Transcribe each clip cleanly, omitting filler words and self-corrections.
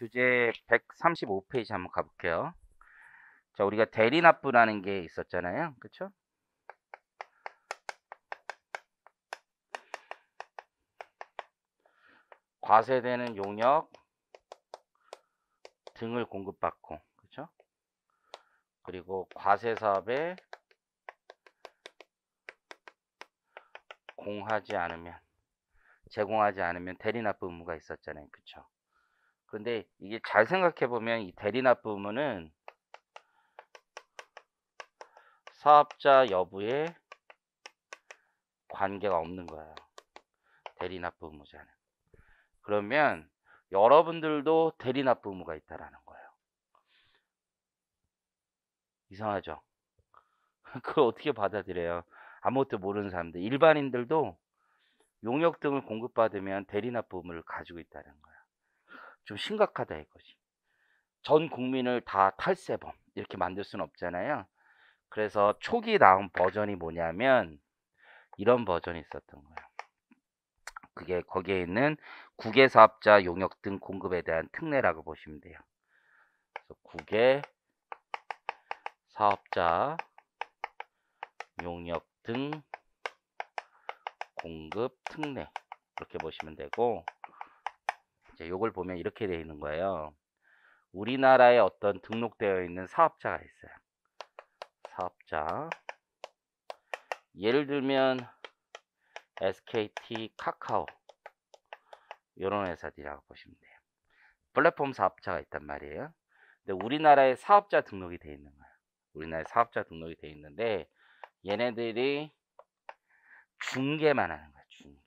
교재 135페이지 한번 가볼게요. 자, 우리가 대리납부라는 게 있었잖아요. 그쵸? 과세되는 용역 등을 공급받고, 그쵸? 그리고 과세사업에 제공하지 않으면 대리납부 의무가 있었잖아요. 그쵸? 그런데 이게 잘 생각해 보면 이 대리납부 의무는 사업자 여부에 관계가 없는 거예요. 대리납부 의무자는. 그러면 여러분들도 대리납부 의무가 있다라는 거예요. 이상하죠? 그걸 어떻게 받아들여요? 아무것도 모르는 사람들, 일반인들도 용역 등을 공급받으면 대리납부 의무를 가지고 있다는 거예요. 좀 심각하다 이거지. 전 국민을 다 탈세범 이렇게 만들 수는 없잖아요. 그래서 초기 나온 버전이 뭐냐면 이런 버전이 있었던 거예요. 그게 거기에 있는 국외사업자 용역 등 공급에 대한 특례라고 보시면 돼요. 그래서 국외사업자 용역 등 공급 특례 이렇게 보시면 되고, 이제 요걸 보면 이렇게 되어 있는 거예요. 우리나라에 어떤 등록되어 있는 사업자가 있어요. 사업자. 예를 들면 SKT, 카카오 이런 회사들이라고 보시면 돼요. 플랫폼 사업자가 있단 말이에요. 근데 우리나라에 사업자 등록이 되어 있는 거예요. 우리나라에 사업자 등록이 되어 있는데 얘네들이 중개만 하는 거예요. 중개.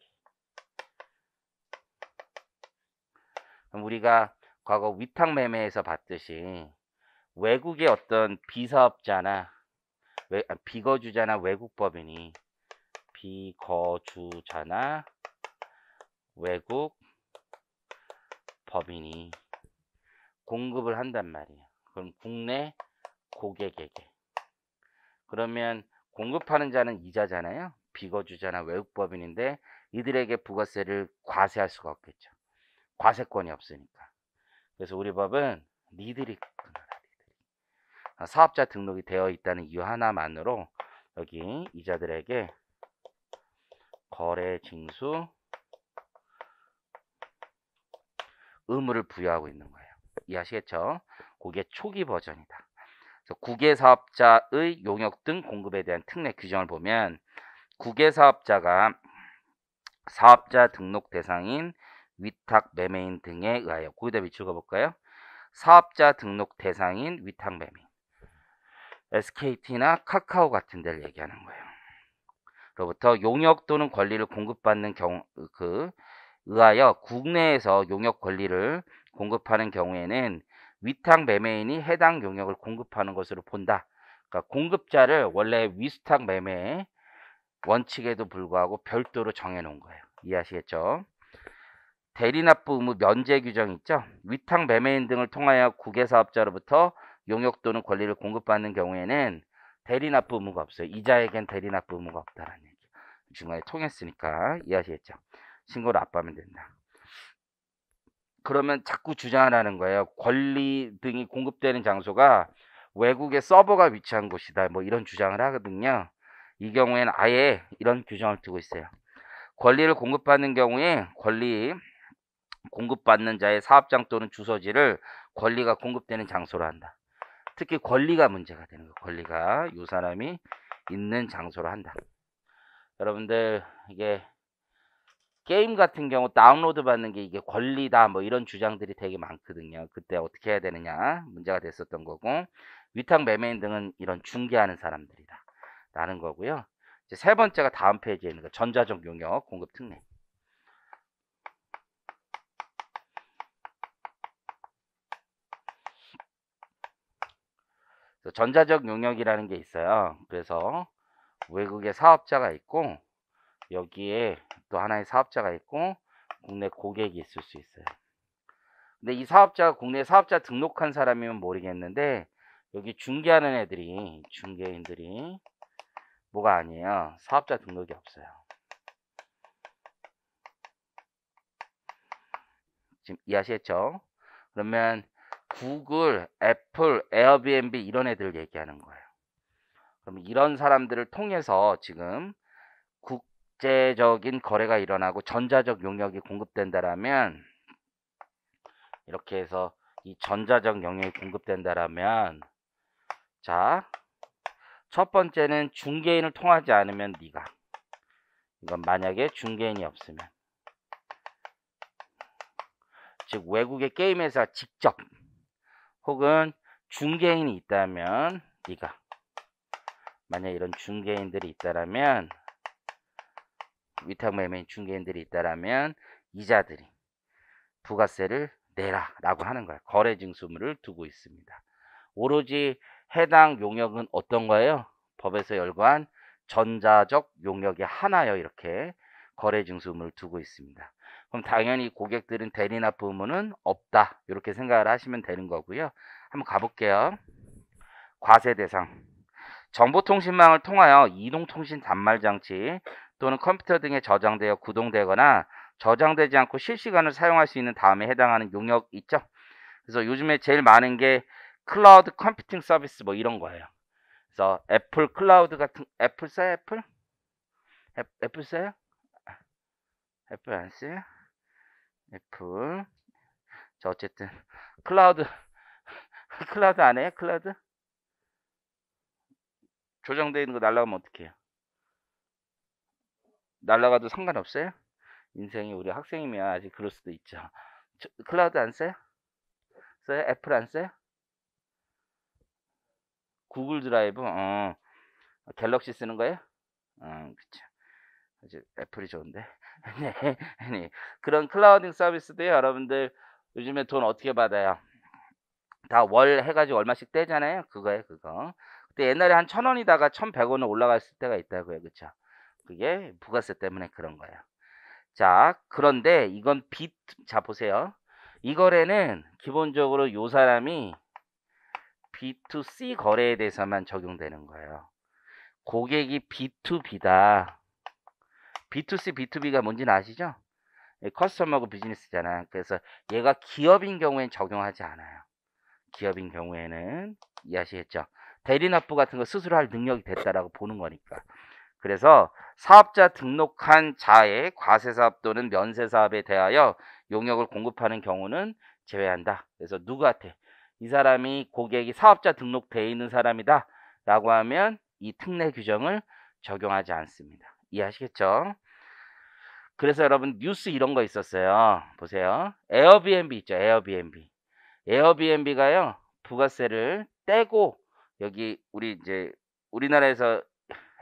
그럼 우리가 과거 위탁 매매에서 봤듯이 외국의 어떤 비사업자나 비거주자나 외국법인이 외국 법인이 공급을 한단 말이에요. 그럼 국내 고객에게. 그러면 공급하는 자는 이자잖아요. 비거주자나 외국법인인데 이들에게 부가세를 과세할 수가 없겠죠. 과세권이 없으니까. 그래서 우리 법은 니들이 사업자 등록이 되어 있다는 이유 하나만으로 여기 이자들에게 거래 징수 의무를 부여하고 있는 거예요. 이해하시겠죠? 그게 초기 버전이다. 그래서 국외사업자의 용역 등 공급에 대한 특례 규정을 보면 국외사업자가 사업자 등록 대상인 위탁 매매인 등에 의하여, 거기다 밑줄 그어볼까요? 사업자 등록 대상인 위탁 매매인, SKT나 카카오 같은 데를 얘기하는 거예요. 로부터 용역 또는 권리를 공급받는 경우 의하여 국내에서 용역 권리를 공급하는 경우에는 위탁 매매인이 해당 용역을 공급하는 것으로 본다. 그러니까 공급자를 원래 위탁 매매 원칙에도 불구하고 별도로 정해놓은 거예요. 이해하시겠죠? 대리납부 의무 면제 규정 있죠? 위탁 매매인 등을 통하여 국외사업자로부터 용역 또는 권리를 공급받는 경우에는 대리납부 의무가 없어요. 이자에겐 대리납부 의무가 없다라는 얘기. 중간에 통했으니까 이해하시겠죠? 신고를 압박하면 된다. 그러면 자꾸 주장하라는 거예요. 권리 등이 공급되는 장소가 외국의 서버가 위치한 곳이다. 뭐 이런 주장을 하거든요. 이 경우에는 아예 이런 규정을 두고 있어요. 권리를 공급받는 경우에 권리 공급받는 자의 사업장 또는 주소지를 권리가 공급되는 장소로 한다. 특히 권리가 문제가 되는 거예요. 권리가 이 사람이 있는 장소로 한다. 여러분들 이게 게임 같은 경우 다운로드 받는 게 이게 권리다 뭐 이런 주장들이 되게 많거든요. 그때 어떻게 해야 되느냐 문제가 됐었던 거고, 위탁 매매인 등은 이런 중개하는 사람들이다 라는 거고요. 이제 세 번째가 다음 페이지에 있는 거, 전자적 용역 공급 특례. 전자적 용역이라는 게 있어요. 그래서 외국의 사업자가 있고 여기에 또 하나의 사업자가 있고 국내 고객이 있을 수 있어요. 근데 이 사업자가 국내 사업자 등록한 사람이면 모르겠는데 여기 중개하는 애들이, 중개인들이 뭐가 아니에요. 사업자 등록이 없어요. 지금 이해하시겠죠? 그러면 구글, 애플, 에어비앤비 이런 애들 얘기하는 거예요. 그럼 이런 사람들을 통해서 지금 국제적인 거래가 일어나고 전자적 용역이 공급된다라면, 이렇게 해서 이 전자적 영역이 공급된다라면, 자, 첫 번째는 중개인을 통하지 않으면 네가, 이건 만약에 중개인이 없으면, 즉 외국의 게임 회사 직접 혹은 중개인이 있다면 네가, 만약 이런 중개인들이 있다라면, 위탁매매인 중개인들이 있다라면 이자들이 부가세를 내라 라고 하는 거예요. 거래징수물을 두고 있습니다. 오로지 해당 용역은 어떤 거예요? 법에서 열거한 전자적 용역의 하나요. 이렇게 거래징수물을 두고 있습니다. 그럼 당연히 고객들은 대리납부 의무는 없다, 이렇게 생각을 하시면 되는 거고요. 한번 가볼게요. 과세 대상, 정보통신망을 통하여 이동통신 단말장치 또는 컴퓨터 등에 저장되어 구동되거나 저장되지 않고 실시간으로 사용할 수 있는 다음에 해당하는 용역 있죠. 그래서 요즘에 제일 많은 게 클라우드 컴퓨팅 서비스 뭐 이런 거예요. 그래서 애플 클라우드 같은, 애플 써요? 애플 써요? 애플 안 써요? 애플. 자, 어쨌든 클라우드 클라우드 안 해요? 클라우드 조정되어 있는 거 날라가면 어떡해요? 날라가도 상관없어요? 인생이, 우리 학생이면 아직 그럴 수도 있죠. 클라우드 안 써요? 써요? 애플 안 써요? 구글 드라이브? 갤럭시 쓰는 거예요? 그쵸. 이제 애플이 좋은데. 네, 네. 그런 클라우딩 서비스도요, 여러분들 요즘에 돈 어떻게 받아요? 다 월 해가지고 얼마씩 떼잖아요. 그거예요, 그거. 근데 옛날에 한 1,000원이다가 1,100원을 올라갔을 때가 있다고요. 그쵸? 그게 부가세 때문에 그런 거예요. 자, 그런데 이건 자, 보세요. 이 거래는 기본적으로 요 사람이 B2C 거래에 대해서만 적용되는 거예요. 고객이 B2B다. B2C, B2B가 뭔지는 아시죠? 커스터머하고 비즈니스잖아요. 그래서 얘가 기업인 경우엔 적용하지 않아요. 기업인 경우에는, 이해하시겠죠? 대리납부 같은 거 스스로 할 능력이 됐다라고 보는 거니까. 그래서 사업자 등록한 자의 과세사업 또는 면세사업에 대하여 용역을 공급하는 경우는 제외한다. 그래서 누구한테? 이 사람이 고객이 사업자 등록되어 있는 사람이다 라고 하면 이 특례 규정을 적용하지 않습니다. 이해하시겠죠? 그래서 여러분 뉴스 이런 거 있었어요. 보세요. 에어비앤비 있죠. 에어비앤비. 에어비앤비가요, 부가세를 떼고, 여기 우리 이제 우리나라에서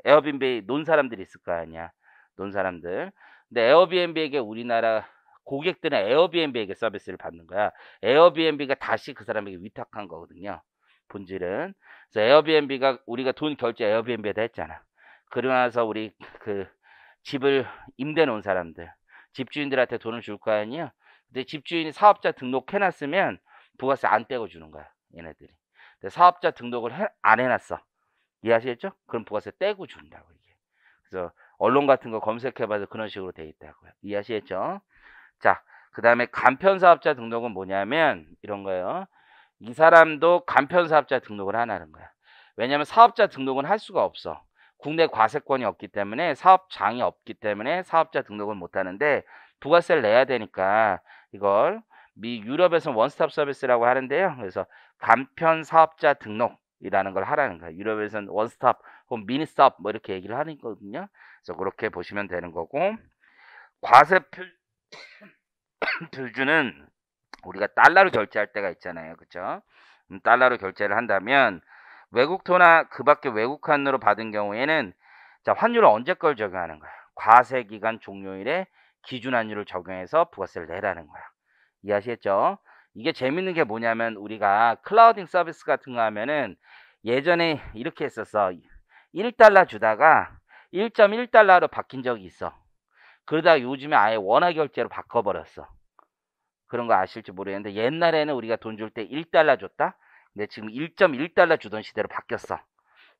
에어비앤비 논 사람들이 있을 거 아니야. 논 사람들. 근데 에어비앤비에게 우리나라 고객들은 에어비앤비에게 서비스를 받는 거야. 에어비앤비가 다시 그 사람에게 위탁한 거거든요. 본질은. 그래서 에어비앤비가, 우리가 돈 결제 에어비앤비에다 했잖아. 그러고 나서 우리 그 집을 임대 놓은 사람들, 집주인들한테 돈을 줄 거 아니에요. 근데 집주인이 사업자 등록해놨으면 부가세 안 떼고 주는 거야, 얘네들이. 근데 사업자 등록을 안 해놨어. 이해하시겠죠? 그럼 부가세 떼고 준다고, 이게. 그래서 언론 같은 거 검색해봐도 그런 식으로 돼 있다고요. 이해하시겠죠? 자, 그 다음에 간편사업자 등록은 뭐냐면 이런 거예요. 이 사람도 간편사업자 등록을 하라는 거야. 왜냐하면 사업자 등록은 할 수가 없어. 국내 과세권이 없기 때문에, 사업장이 없기 때문에 사업자 등록을 못 하는데 부가세를 내야 되니까 이걸 유럽에서 원스톱 서비스라고 하는데요. 그래서 간편 사업자 등록이라는 걸 하라는 거예요. 유럽에서는 원스톱 혹은 미니스톱 뭐 이렇게 얘기를 하는 거거든요. 그래서 그렇게 보시면 되는 거고, 과세 필주는 우리가 달러로 결제할 때가 있잖아요. 그렇죠? 달러로 결제를 한다면 외국토나 그 밖에 외국환으로 받은 경우에는, 자, 환율을 언제 걸 적용하는 거야? 과세기간 종료일에 기준환율을 적용해서 부가세를 내라는 거야. 이해하시겠죠? 이게 재밌는 게 뭐냐면, 우리가 클라우딩 서비스 같은 거 하면은 예전에 이렇게 했었어. 1달러 주다가 1.1달러로 바뀐 적이 있어. 그러다가 요즘에 아예 원화 결제로 바꿔버렸어. 그런 거 아실지 모르겠는데, 옛날에는 우리가 돈 줄 때 1달러 줬다? 근데 지금 1.1달러 주던 시대로 바뀌었어.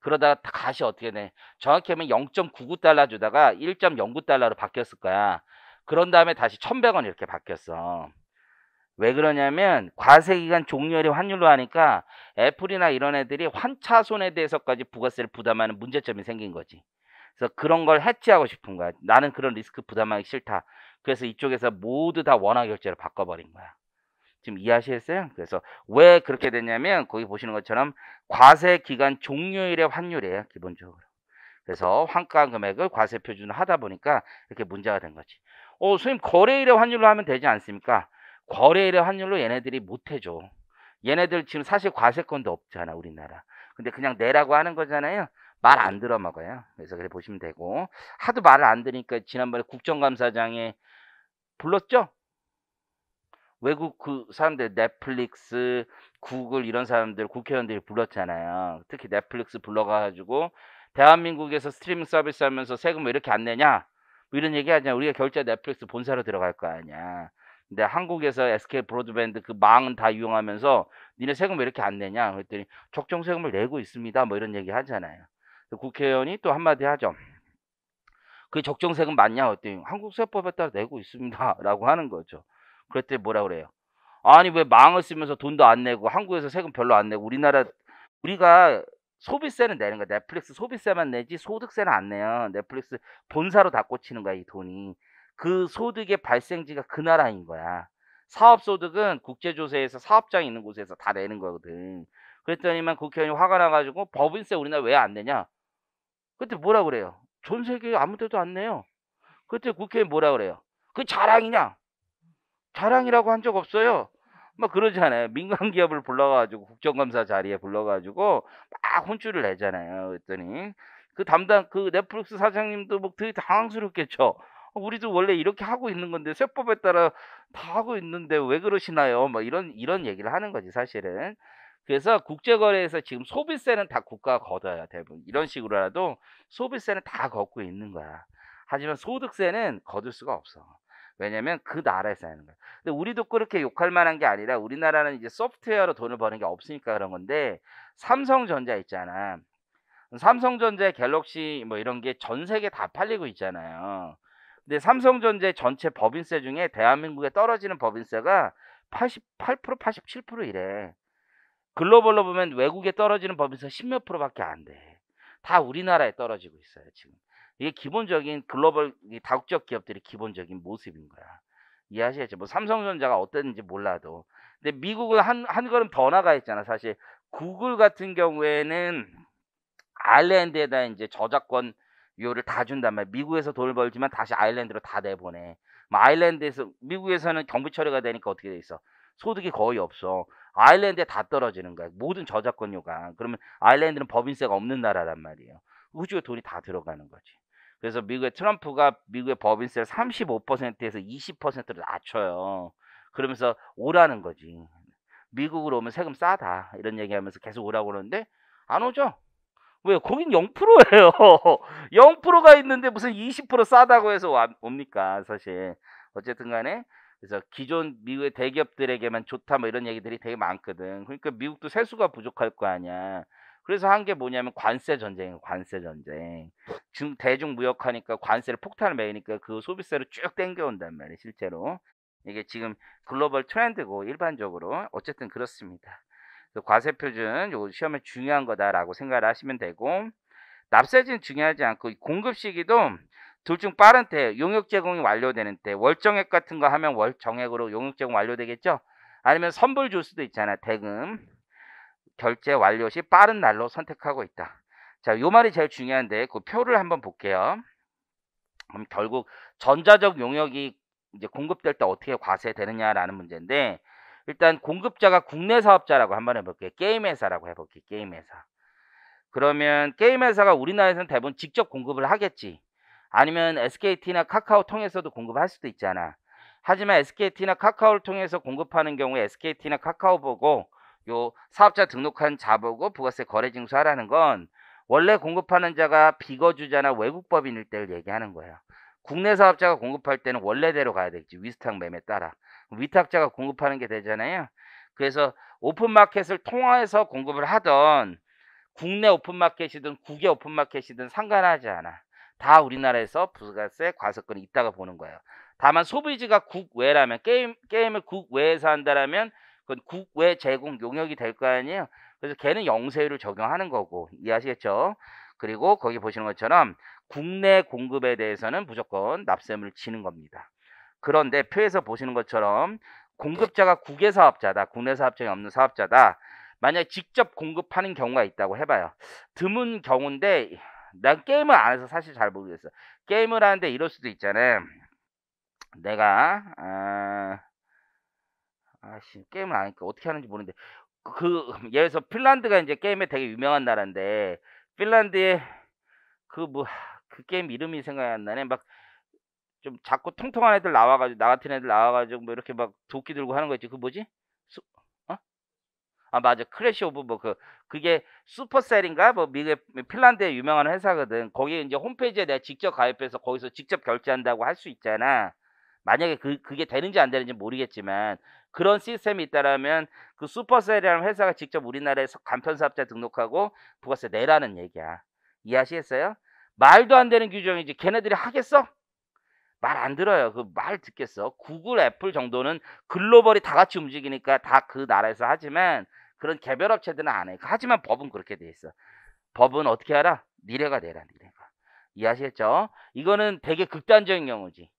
그러다가 다시 어떻게 돼? 정확히 하면 0.99달러 주다가 1.09달러로 바뀌었을 거야. 그런 다음에 다시 1,100원 이렇게 바뀌었어. 왜 그러냐면 과세기간 종료일의 환율로 하니까 애플이나 이런 애들이 환차손에 대해서까지 부가세를 부담하는 문제점이 생긴 거지. 그래서 그런 걸 해치하고 싶은 거야. 나는 그런 리스크 부담하기 싫다. 그래서 이쪽에서 모두 다 원화 결제로 바꿔버린 거야. 지금 이해하시겠어요? 그래서 왜 그렇게 됐냐면 거기 보시는 것처럼 과세 기간 종료일의 환율이에요. 기본적으로. 그래서 환가 금액을 과세 표준을 하다 보니까 이렇게 문제가 된 거지. 선생님 거래일의 환율로 하면 되지 않습니까? 거래일의 환율로 얘네들이 못 해줘. 얘네들 지금 사실 과세권도 없잖아, 우리나라. 근데 그냥 내라고 하는 거잖아요. 말 안 들어먹어요. 그래서 그래 보시면 되고. 하도 말을 안 들으니까 지난번에 국정감사장에 불렀죠? 외국 그 사람들 넷플릭스, 구글 이런 사람들 국회의원들이 불렀잖아요. 특히 넷플릭스 불러가지고 대한민국에서 스트리밍 서비스 하면서 세금 왜 이렇게 안 내냐? 뭐 이런 얘기 하잖아. 우리가 결제 넷플릭스 본사로 들어갈 거 아니야. 근데 한국에서 SK 브로드밴드 그 망은 다 이용하면서 니네 세금 왜 이렇게 안 내냐? 그랬더니 적정 세금을 내고 있습니다. 뭐 이런 얘기 하잖아요. 국회의원이 또 한마디 하죠. 그게 적정 세금 맞냐? 그랬더니 한국 세법에 따라 내고 있습니다. 라고 하는 거죠. 그랬더니 뭐라 그래요? 아니 왜 망을 쓰면서 돈도 안 내고 한국에서 세금 별로 안 내고 우리가 소비세는 내는 거야. 넷플릭스 소비세만 내지 소득세는 안 내요. 넷플릭스 본사로 다 꽂히는 거야, 이 돈이. 그 소득의 발생지가 그 나라인 거야. 사업소득은 국제조세에서 사업장이 있는 곳에서 다 내는 거거든. 그랬더니만 국회의원이 화가 나가지고 법인세 우리나라 왜 안 내냐? 그때 뭐라 그래요? 전 세계 아무 데도 안 내요. 그때 국회의원이 뭐라 그래요? 그 자랑이냐? 자랑이라고 한 적 없어요. 막 그러잖아요. 민간 기업을 불러가지고 국정감사 자리에 불러가지고 막 혼쭐을 내잖아요. 그랬더니 그 넷플릭스 사장님도 뭐 되게 당황스럽겠죠. 우리도 원래 이렇게 하고 있는 건데 세법에 따라 다 하고 있는데 왜 그러시나요? 뭐 이런 얘기를 하는 거지 사실은. 그래서 국제거래에서 지금 소비세는 다 국가가 걷어요. 대부분 이런 식으로라도 소비세는 다 걷고 있는 거야. 하지만 소득세는 거둘 수가 없어. 왜냐면 그 나라에서 하는 거야. 근데 우리도 그렇게 욕할 만한 게 아니라 우리나라는 이제 소프트웨어로 돈을 버는 게 없으니까 그런 건데 삼성전자 있잖아. 삼성전자의 갤럭시 뭐 이런 게 전 세계 다 팔리고 있잖아요. 근데 삼성전자의 전체 법인세 중에 대한민국에 떨어지는 법인세가 88%, 87% 이래. 글로벌로 보면 외국에 떨어지는 법인세 10몇 프로밖에 안 돼. 다 우리나라에 떨어지고 있어요, 지금. 이게 기본적인 글로벌 다국적 기업들의 기본적인 모습인 거야. 이해하시겠죠? 뭐 삼성전자가 어땠는지 몰라도. 근데 미국은 한 걸음 더 나가 있잖아. 사실 구글 같은 경우에는 아일랜드에다 이제 저작권 요를 다 준단 말이야. 미국에서 돈을 벌지만 다시 아일랜드로 다 내보내. 뭐 아일랜드에서 미국에서는 경비 처리가 되니까 어떻게 돼 있어? 소득이 거의 없어. 아일랜드에 다 떨어지는 거야. 모든 저작권료가. 그러면 아일랜드는 법인세가 없는 나라란 말이에요. 우주에 돈이 다 들어가는 거지. 그래서 미국의 트럼프가 미국의 법인세를 35%에서 20%로 낮춰요. 그러면서 오라는 거지. 미국으로 오면 세금 싸다. 이런 얘기하면서 계속 오라고 그러는데 안 오죠. 왜요? 거긴 0%예요. 0%가 있는데 무슨 20% 싸다고 해서 옵니까? 사실. 어쨌든 간에 그래서 기존 미국의 대기업들에게만 좋다 뭐 이런 얘기들이 되게 많거든. 그러니까 미국도 세수가 부족할 거 아니야. 그래서 한 게 뭐냐면 관세 전쟁이에요. 관세 전쟁. 대중 무역하니까 관세를 폭탄을 매니까 그 소비세를 쭉 땡겨온단 말이에요. 실제로. 이게 지금 글로벌 트렌드고 일반적으로 어쨌든 그렇습니다. 과세 표준 요 시험에 중요한 거다라고 생각을 하시면 되고 납세지는 중요하지 않고 공급 시기도 둘 중 빠른 때 용역 제공이 완료되는 때 월정액 같은 거 하면 월정액으로 용역 제공 완료되겠죠. 아니면 선불 줄 수도 있잖아. 대금 결제 완료 시 빠른 날로 선택하고 있다. 자, 요 말이 제일 중요한데 그 표를 한번 볼게요. 그럼 결국 전자적 용역이 이제 공급될 때 어떻게 과세되느냐라는 문제인데 일단 공급자가 국내 사업자라고 한번 해볼게요. 게임 회사라고 해볼게요. 게임 회사. 그러면 게임 회사가 우리나라에서는 대부분 직접 공급을 하겠지. 아니면 SKT나 카카오 통해서도 공급할 수도 있잖아. 하지만 SKT나 카카오를 통해서 공급하는 경우에 SKT나 카카오 보고 요 사업자 등록한 자 보고 부가세 거래 징수하라는 건 원래 공급하는 자가 비거주자나 외국법인일 때를 얘기하는 거예요. 국내 사업자가 공급할 때는 원래대로 가야 되겠지. 위탁 매매 따라. 위탁자가 공급하는 게 되잖아요. 그래서 오픈마켓을 통해서 공급을 하던 국내 오픈마켓이든 국외 오픈마켓이든 상관하지 않아. 다 우리나라에서 부가세 과세권이 있다가 보는 거예요. 다만 소비지가 국외라면 게임을 국외에서 한다라면 그건 국외 제공 용역이 될 거 아니에요. 그래서 걔는 영세율을 적용하는 거고 이해하시겠죠? 그리고 거기 보시는 것처럼 국내 공급에 대해서는 무조건 납세금을 지는 겁니다. 그런데 표에서 보시는 것처럼 공급자가 국외 사업자다, 국내 사업장이 없는 사업자다. 만약에 직접 공급하는 경우가 있다고 해봐요. 드문 경우인데 난 게임을 안 해서 사실 잘 모르겠어. 게임을 하는데 이럴 수도 있잖아요. 내가 게임을 안 하니까 어떻게 하는지 모르는데 예를 들어서 핀란드가 이제 게임에 되게 유명한 나라인데 핀란드에 그 게임 이름이 생각이 안 나네. 막 좀 작고 통통한 애들 나와가지고 나 같은 애들 나와가지고 뭐 이렇게 막 도끼 들고 하는 거 있지. 그 뭐지? 어? 아 맞아. 크래시 오브 그게 슈퍼셀인가 뭐 미국 핀란드의 유명한 회사거든. 거기 이제 홈페이지에 내가 직접 가입해서 거기서 직접 결제한다고 할 수 있잖아. 만약에 그게 되는지 안 되는지 모르겠지만 그런 시스템이 있다라면 그 슈퍼셀이라는 회사가 직접 우리나라에서 간편 사업자 등록하고 부가세 내라는 얘기야. 이해하시겠어요? 말도 안 되는 규정이지. 걔네들이 하겠어? 말 안 들어요. 그 말 듣겠어. 구글, 애플 정도는 글로벌이 다 같이 움직이니까 다 그 나라에서 하지만 그런 개별 업체들은 안 해. 하지만 법은 그렇게 돼 있어. 법은 어떻게 알아? 니네가 내라, 니네가. 이해하시겠죠? 이거는 되게 극단적인 경우지.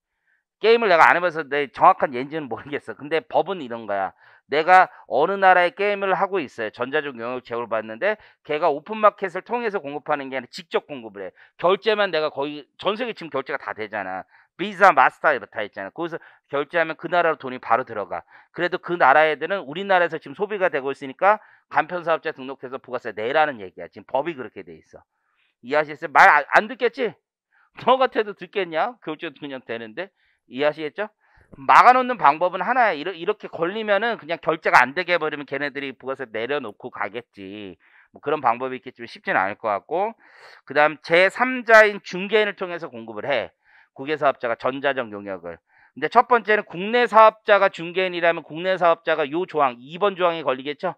게임을 내가 안 해봐서 내 정확한 예인지는 모르겠어. 근데 법은 이런 거야. 내가 어느 나라의 게임을 하고 있어요. 전자적 영역 제공을 받는데 걔가 오픈마켓을 통해서 공급하는 게 아니라 직접 공급을 해. 결제만 내가 거의 전 세계 지금 결제가 다 되잖아. 비자, 마스터 다 있잖아. 거기서 결제하면 그 나라로 돈이 바로 들어가. 그래도 그 나라 애들은 우리나라에서 지금 소비가 되고 있으니까 간편사업자 등록해서 부가세 내라는 얘기야. 지금 법이 그렇게 돼 있어. 이해하시겠어요? 말 안 듣겠지? 너 같아도 듣겠냐? 결제 그냥 되는데. 이해하시겠죠? 막아놓는 방법은 하나야. 이렇게 걸리면은 그냥 결제가 안 되게 해버리면 걔네들이 부가세 내려놓고 가겠지. 뭐 그런 방법이 있겠지만 쉽지는 않을 것 같고. 그 다음 제3자인 중개인을 통해서 공급을 해. 국외사업자가 전자적 용역을. 근데 첫 번째는 국내 사업자가 중개인이라면 국내 사업자가 요 조항 2번 조항에 걸리겠죠.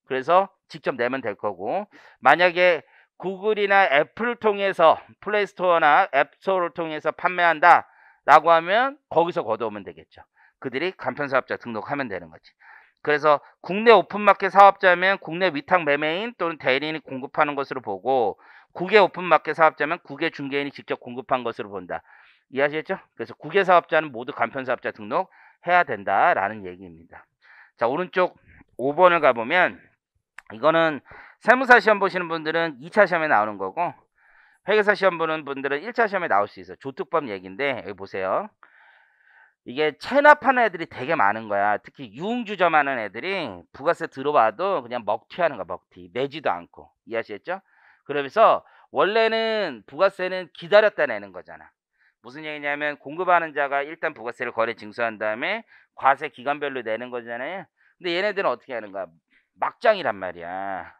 그래서 직접 내면 될 거고. 만약에 구글이나 애플을 통해서 플레이스토어나 앱스토어를 통해서 판매한다 라고 하면 거기서 걷어오면 되겠죠. 그들이 간편사업자 등록하면 되는 거지. 그래서 국내 오픈마켓 사업자면 국내 위탁 매매인 또는 대리인이 공급하는 것으로 보고 국외 오픈마켓 사업자면 국외 중개인이 직접 공급한 것으로 본다. 이해하시겠죠? 그래서 국외 사업자는 모두 간편사업자 등록해야 된다라는 얘기입니다. 자, 오른쪽 5번을 가보면 이거는 세무사 시험 보시는 분들은 2차 시험에 나오는 거고 회계사 시험 보는 분들은 1차 시험에 나올 수 있어요. 조특법 얘기인데 여기 보세요. 이게 체납하는 애들이 되게 많은 거야. 특히 유흥주점하는 애들이 부가세 들어와도 그냥 먹튀하는 거야. 먹튀. 내지도 않고. 이해하시겠죠? 그러면서 원래는 부가세는 기다렸다 내는 거잖아. 무슨 얘기냐면 공급하는 자가 일단 부가세를 거래 징수한 다음에 과세 기간별로 내는 거잖아요. 근데 얘네들은 어떻게 하는 거야? 막장이란 말이야.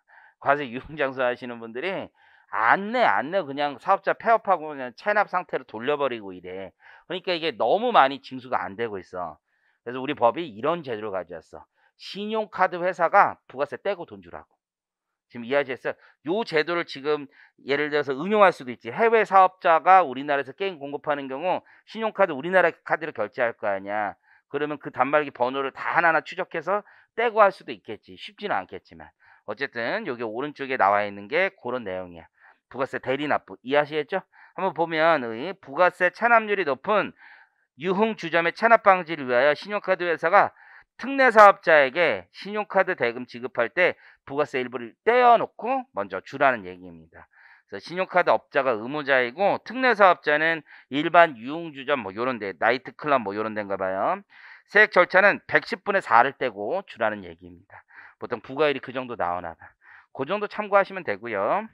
과세 유흥장소 하시는 분들이 안 내. 그냥 사업자 폐업하고 그냥 체납 상태로 돌려버리고 이래. 그러니까 이게 너무 많이 징수가 안 되고 있어. 그래서 우리 법이 이런 제도를 가져왔어. 신용카드 회사가 부가세 떼고 돈 주라고. 지금 이해하셨어요? 요 제도를 지금 예를 들어서 응용할 수도 있지. 해외 사업자가 우리나라에서 게임 공급하는 경우 신용카드 우리나라 카드로 결제할 거 아니야. 그러면 그 단말기 번호를 다 하나하나 추적해서 떼고 할 수도 있겠지. 쉽지는 않겠지만. 어쨌든 여기 오른쪽에 나와 있는 게 그런 내용이야. 부가세 대리납부 이해하시겠죠? 한번 보면 부가세 체납률이 높은 유흥주점의 체납 방지를 위하여 신용카드 회사가 특례 사업자에게 신용카드 대금 지급할 때 부가세 일부를 떼어놓고 먼저 주라는 얘기입니다. 그래서 신용카드 업자가 의무자이고 특례 사업자는 일반 유흥주점 뭐 요런 데 나이트클럽 뭐 요런 데인가 봐요. 세액 절차는 110분의 4를 떼고 주라는 얘기입니다. 보통 부가율이 그 정도 나오나 봐. 그 정도 참고하시면 되고요.